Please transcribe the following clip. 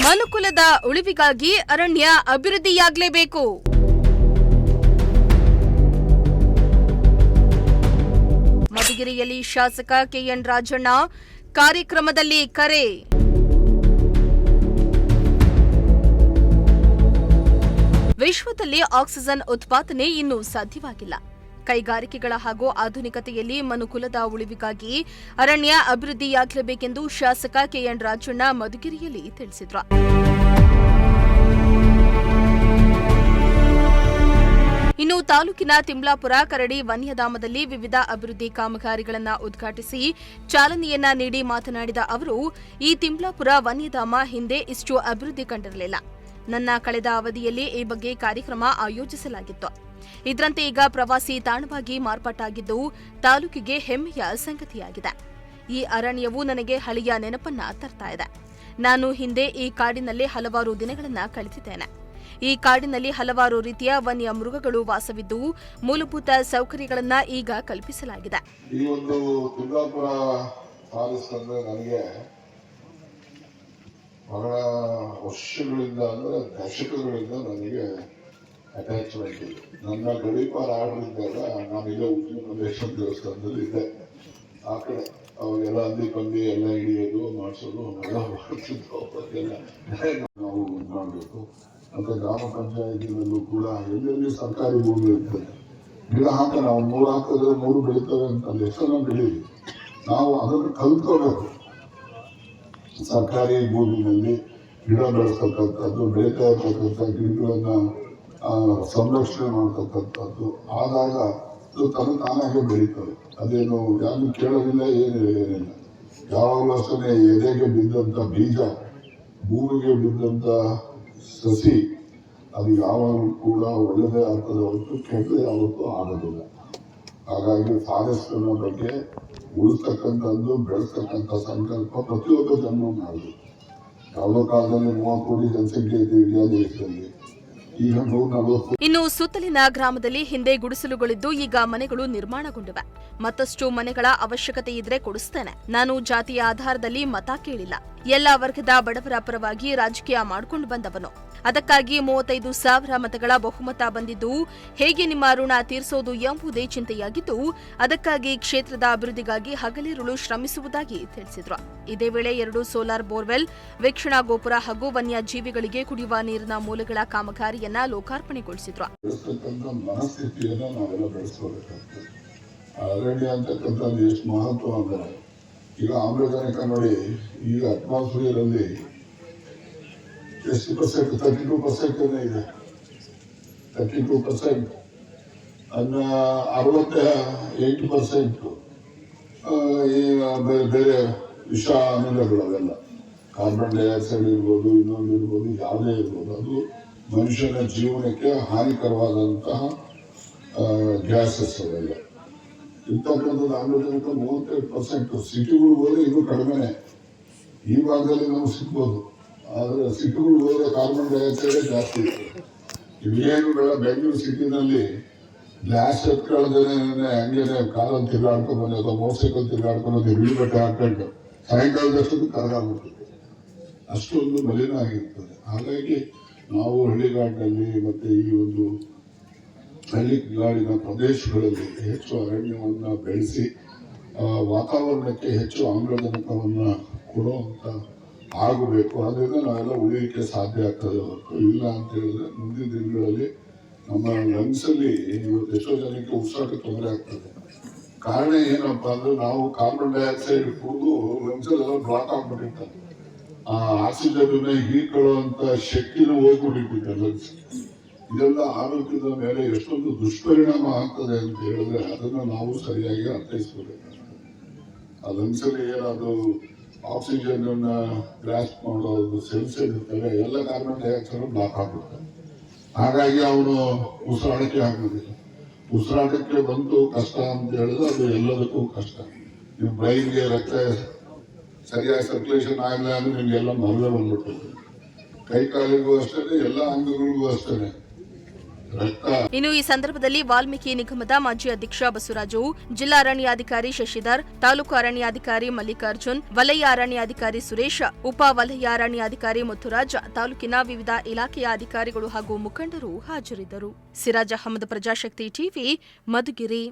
ಮನುಕುಲದ ಉಳಿವಿಗಾಗಿ ಅರಣ್ಯ ಅಭಿವೃದ್ಧಿಯಾಗಲೇಬೇಕು. ಮಧುಗಿರಿಯಲ್ಲಿ ಶಾಸಕ ಕೆಎನ್ ರಾಜಣ್ಣ ಕಾರ್ಯಕ್ರಮದಲ್ಲಿ ಕರೆ. ವಿಶ್ವದಲ್ಲಿ ಆಕ್ಸಿಜನ್ ಉತ್ಪಾದನೆ ಇನ್ನೂ ಸಾಧ್ಯವಾಗಿಲ್ಲ. ಕೈಗಾರಿಕೆಗಳ ಹಾಗೂ ಆಧುನಿಕತೆಯಲ್ಲಿ ಮನುಕುಲದ ಉಳಿವಿಗಾಗಿ ಅರಣ್ಯ ಅಭಿವೃದ್ಧಿಯಾಗಲೇಬೇಕೆಂದು ಶಾಸಕ ಕೆಎನ್ ರಾಜಣ್ಣ ಮಧುಗಿರಿಯಲ್ಲಿ ತಿಳಿಸಿದರು. ಇನ್ನು ತಾಲೂಕಿನ ತಿಮ್ಲಾಪುರ ಕರಡಿ ವನ್ಯಧಾಮದಲ್ಲಿ ವಿವಿಧ ಅಭಿವೃದ್ಧಿ ಕಾಮಗಾರಿಗಳನ್ನು ಉದ್ಘಾಟಿಸಿ ಚಾಲನೆಯನ್ನ ನೀಡಿ ಮಾತನಾಡಿದ ಅವರು, ಈ ತಿಮ್ಲಾಪುರ ವನ್ಯಧಾಮ ಹಿಂದೆ ಇಷ್ಟು ಅಭಿವೃದ್ಧಿ ಕಂಡಿರಲಿಲ್ಲ. ನನ್ನ ಕಳೆದ ಅವಧಿಯಲ್ಲಿ ಈ ಬಗ್ಗೆ ಕಾರ್ಯಕ್ರಮ ಆಯೋಜಿಸಲಾಗಿತ್ತು. ಇದರಂತೆ ಈಗ ಪ್ರವಾಸಿ ತಾಣವಾಗಿ ಮಾರ್ಪಾಟಾಗಿದ್ದು ತಾಲೂಕಿಗೆ ಹೆಮ್ಮೆಯ ಸಂಗತಿಯಾಗಿದೆ. ಈ ಅರಣ್ಯವು ನನಗೆ ಹಳೆಯ ನೆನಪನ್ನ ತರ್ತಾ ಇದೆ. ನಾನು ಹಿಂದೆ ಈ ಕಾಡಿನಲ್ಲಿ ಹಲವಾರು ದಿನಗಳನ್ನು ಕಳೆದಿದ್ದೇನೆ. ಈ ಕಾಡಿನಲ್ಲಿ ಹಲವಾರು ರೀತಿಯ ವನ್ಯ ಮೃಗಗಳು ವಾಸವಿದ್ದು ಮೂಲಭೂತ ಸೌಕರ್ಯಗಳನ್ನ ಈಗ ಕಲ್ಪಿಸಲಾಗಿದೆ. ಈ ಒಂದು ತಿಮ್ಲಾಪುರ ಫಾರೆಸ್ಟ್ ಅಂದ್ರೆ ನನಗೆ ಬಹಳ ವರ್ಷಗಳಿಂದ ಅಂದ್ರೆ ದಶಕಗಳಿಂದ ನನಗೆ ಅಟ್ಯಾಚ್ಮೆಂಟ್ ಇದೆ. ನನ್ನ ಗಡಿಪಾರ ಆಡಿದ್ದಾಗ ನಾನೀಗ ಉಚ್ಚಿಮಲ್ಲೇಶ್ವರ ದೇವಸ್ಥಾನದಲ್ಲಿ ಇದ್ದೆ. ಆ ಕಡೆ ಅವಾಗೆಲ್ಲ ಹಂದಿ ಎಲ್ಲ ಹಿಡಿಯೋದು ಮಾಡಿಸೋದು ಎಲ್ಲ ಮಾಡ್ತಿದ್ದು. ಅವರಿಗೆಲ್ಲ ನಾವು ಮಾಡಬೇಕು. ಮತ್ತೆ ಗ್ರಾಮ ಪಂಚಾಯತಿನಲ್ಲೂ ಕೂಡ ಎಲ್ಲೆಲ್ಲಿ ಸರ್ಕಾರಿ ಭೂಮಿ ಇರ್ತದೆ, ಗಿಡ ಹಾಕೋಣ, ನಾವು 3 ಹಾಕಿದ್ರೆ 3 ಬೆಳೀತವೆ ಅಂತ ಅಲ್ಲಿ ಎಷ್ಟು ಬೆಳೀವಿ. ನಾವು ಅದನ್ನು ಕಲ್ತ್ಕೋಬೇಕು. ಸರ್ಕಾರಿ ಭೂಮಿನಲ್ಲಿ ಗಿಡ ಬೆಳೆಸ್ತಕ್ಕಂಥದ್ದು, ಬೆಳೀತಾ ಇರ್ತಕ್ಕಂಥ ಗಿಡಗಳನ್ನ ಸಂರಕ್ಷಣೆ ಮಾಡ್ತಕ್ಕಂಥದ್ದು ಆದಾಗ ತಾನಾಗೆ ಬೆಳೀತವೆ. ಅದೇನು ಯಾರು ಕೇಳೋದಿಲ್ಲ, ಏನಿಲ್ಲ. ಯಾವಾಗಲೂ ಅಷ್ಟೇ ಎದೆಗೆ ಬಿದ್ದಂಥ ಬೀಜ, ಭೂಮಿಗೆ ಬಿದ್ದಂಥ ಸಸಿ, ಅದು ಯಾವಾಗಲೂ ಕೂಡ ಒಳ್ಳೆಯದೇ ಆಗ್ತದೆ ಹೊರತು ಕೆಟ್ಟದೇ ಯಾವತ್ತೂ ಆಗೋದಿಲ್ಲ. ಹಾಗಾಗಿ ಫಾರೆಸ್ಟ್ ಅನ್ನೋ ಬಗ್ಗೆ ಉಳಿಸ್ತಕ್ಕಂಥದ್ದು, ಬೆಳೆಸ್ತಕ್ಕಂಥ ಸಂಕಲ್ಪ ಪ್ರತಿಯೊಬ್ಬ ಜನ ಮಾಡಬೇಕು. ಯಾವುದೋ ಕಾಲದಲ್ಲಿ 30 ಕೋಟಿ ಜನಸಂಖ್ಯೆ ಇದೆ ಇಂಡಿಯಾ ದೇಶದಲ್ಲಿ. ಇನ್ನು ಸುತ್ತಲಿನ ಗ್ರಾಮದಲ್ಲಿ ಹಿಂದೆ ಗುಡಿಸಲುಗಳಿದ್ದು ಈಗ ಮನೆಗಳು ನಿರ್ಮಾಣಗೊಂಡಿವೆ. ಮತ್ತಷ್ಟು ಮನೆಗಳ ಅವಶ್ಯಕತೆ ಇದ್ರೆ ಕೊಡಿಸ್ತೇನೆ. ನಾನು ಜಾತಿಯ ಆಧಾರದಲ್ಲಿ ಮತ ಕೇಳಿಲ್ಲ. ಎಲ್ಲ ವರ್ಗದ ಬಡವರ ಪರವಾಗಿ ರಾಜಕೀಯ ಮಾಡಿಕೊಂಡು ಬಂದವನು. ಅದಕ್ಕಾಗಿ 35,000 ಮತಗಳ ಬಹುಮತ ಬಂದಿದ್ದು ಹೇಗೆ ನಿಮ್ಮ ಋಣ ತೀರಿಸೋದು ಎಂಬುದೇ ಚಿಂತೆಯಾಗಿದ್ದು, ಅದಕ್ಕಾಗಿ ಕ್ಷೇತ್ರದ ಅಭಿವೃದ್ಧಿಗಾಗಿ ಹಗಲಿರುಳು ಶ್ರಮಿಸುವುದಾಗಿ ತಿಳಿಸಿದ್ರು. ಇದೇ ವೇಳೆ 2 ಸೋಲಾರ್ ಬೋರ್ವೆಲ್, ವೀಕ್ಷಣಾ ಗೋಪುರ ಹಾಗೂ ವನ್ಯಜೀವಿಗಳಿಗೆ ಕುಡಿಯುವ ನೀರಿನ ಮೂಲಗಳ ಕಾಮಗಾರಿಯನ್ನ ಲೋಕಾರ್ಪಣೆಗೊಳಿಸಿದ್ರು. ಅರಣ್ಯ ಅಂತಕ್ಕಂಥದ್ದು ಎಷ್ಟು ಮಹತ್ವ ಅಂದರೆ, ಈಗ ಆಮ್ಲಜನಕ ನೋಡಿ, ಈಗ ಅಟ್ಮಾಸ್ಫಿಯರ್ ಅಲ್ಲಿ ಎಷ್ಟು ಪರ್ಸೆಂಟ್, 32% ಇದೆ. 32% ಅನ್ನ 68% ಈ ಬೇರೆ ವಿಷ ಅನಿಲಗಳು, ಅವೆಲ್ಲ ಕಾರ್ಬನ್ ಡೈಆಕ್ಸೈಡ್ ಇರ್ಬೋದು, ಇನ್ನೊಂದು ಇರ್ಬೋದು, ಯಾವುದೇ ಇರ್ಬೋದು, ಅದು ಮನುಷ್ಯನ ಜೀವನಕ್ಕೆ ಹಾನಿಕರವಾದಂತಹ ಗ್ಯಾಸಸ್ ಅವೆಲ್ಲ. ಇಂತಕ್ಕಂಥದ್ದು ಆಮ್ಲಜನಕ 38%. ಸಿಟಿಗಳು ಹೋದ್ರೆ ಇದು ಕಡಿಮೆ. ಈ ಭಾಗದಲ್ಲಿ ನಾವು ಸಿಗ್ಬೋದು, ಆದರೆ ಸಿಟಿಗಳು ಹೋದ್ರೆ ಕಾರ್ಬನ್ ಡೈಆಕ್ಸೈಡ್ ಜಾಸ್ತಿ ಇರ್ತದೆ. ಇವೇನು ಬೇಡ, ಬೆಂಗಳೂರು ಸಿಟಿನಲ್ಲಿ ಗ್ಲಾಸ್ ಎತ್ಕೊಳ್ಳೋದೇ ಹಂಗೇನೆ ಕಾಲಲ್ಲಿ ತಿರುಗಾಡ್ಕೊಂಡು ಬಂದು ಅಥವಾ ಮೋಟರ್ ಸೈಕಲ್ ತಿರುಗಾಡ್ಕೊಂಡು ಇರುಳಿ ಬಟ್ಟೆ ಹಾಕೊಂಡು ಸಾಯಂಕಾಲದಷ್ಟೊಂದು ಕರಗಾಗ್ಬಿಡ್ತದೆ. ಅಷ್ಟೊಂದು ಮಲಿನ ಆಗಿರ್ತದೆ. ಹಾಗಾಗಿ ನಾವು ಹಳ್ಳಿಗಾಡಿನಲ್ಲಿ ಮತ್ತೆ ಈ ಒಂದು ಹಳ್ಳಿಗಾಡಿನ ಪ್ರದೇಶಗಳಲ್ಲಿ ಹೆಚ್ಚು ಅರಣ್ಯವನ್ನು ಬೆಳೆಸಿ ವಾತಾವರಣಕ್ಕೆ ಹೆಚ್ಚು ಆಮ್ಲಜನಕವನ್ನು ಕೊಡುವಂತ ಆಗಬೇಕು. ಅದರಿಂದ ನಾವೆಲ್ಲ ಉಳಿಯಲಿಕ್ಕೆ ಸಾಧ್ಯ ಆಗ್ತದೆ ಹೊರತು ಇಲ್ಲ ಅಂತ ಹೇಳಿದ್ರೆ ಮುಂದಿನ ದಿನಗಳಲ್ಲಿ ನಮ್ಮ ಲಂಗ್ಸಲ್ಲಿ ಇವತ್ತು ಎಷ್ಟೋ ಜನಕ್ಕೆ ಉಸಿರಾಟ ತೊಂದರೆ ಆಗ್ತದೆ. ಕಾರಣ ಏನಪ್ಪ ಅಂದ್ರೆ, ನಾವು ಕಾರ್ಬನ್ ಡೈಆಕ್ಸೈಡ್ ಕುಡಿದು ಲಂಗ್ಸಲ್ಲೆಲ್ಲ ಬ್ಲಾಕ್ ಆಗ್ಬಿಟ್ಟಿರ್ತಾರೆ. ಆಕ್ಸಿಜನ್ ಹೀರ್ಕೊಳ್ಳುವಂತ ಶಕ್ತಿನೂ ಹೋಗ್ಬಿಟ್ಟಿರ್ತದೆ ಲಂಗ್ಸ್. ಇದೆಲ್ಲ ಆರೋಗ್ಯದ ಮೇಲೆ ಎಷ್ಟೊಂದು ದುಷ್ಪರಿಣಾಮ ಆಗ್ತದೆ ಅಂತ ಹೇಳಿದ್ರೆ ಅದನ್ನು ನಾವು ಸರಿಯಾಗಿ ಅರ್ಥೈಸ್ಕೋಬೇಕು. ಆ ಲಂಗ್ಸಲ್ಲಿ ಏನಾದ್ರು ಆಕ್ಸಿಜನ್ ಅನ್ನ ಗ್ರಾಸ್ಪ್ ಮಾಡೋದು ಸೆಲ್ಸ್ ಇರ್ತವೆ, ಎಲ್ಲ ಕಾರ್ಬನ್ ಡೈಆಕ್ಸೈಡ್ ಬ್ಲಾಕ್ ಆಗ್ಬಿಡ್ತಾರೆ. ಹಾಗಾಗಿ ಅವನು ಉಸಿರಾಟಕ್ಕೆ ಆಗೋದಿಲ್ಲ. ಉಸಿರಾಟಕ್ಕೆ ಬಂತು ಕಷ್ಟ ಅಂತ ಹೇಳಿದ್ರೆ ಅದು ಎಲ್ಲದಕ್ಕೂ ಕಷ್ಟ. ನಿಮ್ಮ ಬ್ರೈನ್ಗೆ ರಕ್ತ ಸರಿಯಾಗಿ ಸರ್ಕ್ಯುಲೇಷನ್ ಆಗಲ್ಲ ಅಂದ್ರೆ ನಿಮ್ಗೆಲ್ಲ ಮರಳೆ ಬಂದ್ಬಿಡ್ತದೆ. ಕೈ ಕಾಲಿಗೂ ಅಷ್ಟೇ, ಎಲ್ಲ ಅಂಗಗಳಿಗೂ ಅಷ್ಟೇ. ಇನ್ನು ಈ ಸಂದರ್ಭದಲ್ಲಿ ವಾಲ್ಮೀಕಿ ನಿಗಮದ ಮಾಜಿ ಅಧ್ಯಕ್ಷ ಬಸವರಾಜು, ಜಿಲ್ಲಾ ಅರಣ್ಯಾಧಿಕಾರಿ ಶಶಿಧರ್, ತಾಲೂಕು ಅರಣ್ಯಾಧಿಕಾರಿ ಮಲ್ಲಿಕಾರ್ಜುನ್, ವಲಯ ಅರಣ್ಯಾಧಿಕಾರಿ ಸುರೇಶ್, ಉಪ ವಲಯ ಅರಣ್ಯಾಧಿಕಾರಿ ಮುತ್ತುರಾಜ್, ತಾಲೂಕಿನ ವಿವಿಧ ಇಲಾಖೆಯ ಅಧಿಕಾರಿಗಳು ಹಾಗೂ ಮುಖಂಡರು ಹಾಜರಿದ್ದರು. ಸಿರಾಜ್ ಅಹಮದ್, ಪ್ರಜಾಶಕ್ತಿ ಟಿವಿ, ಮಧುಗಿರಿ.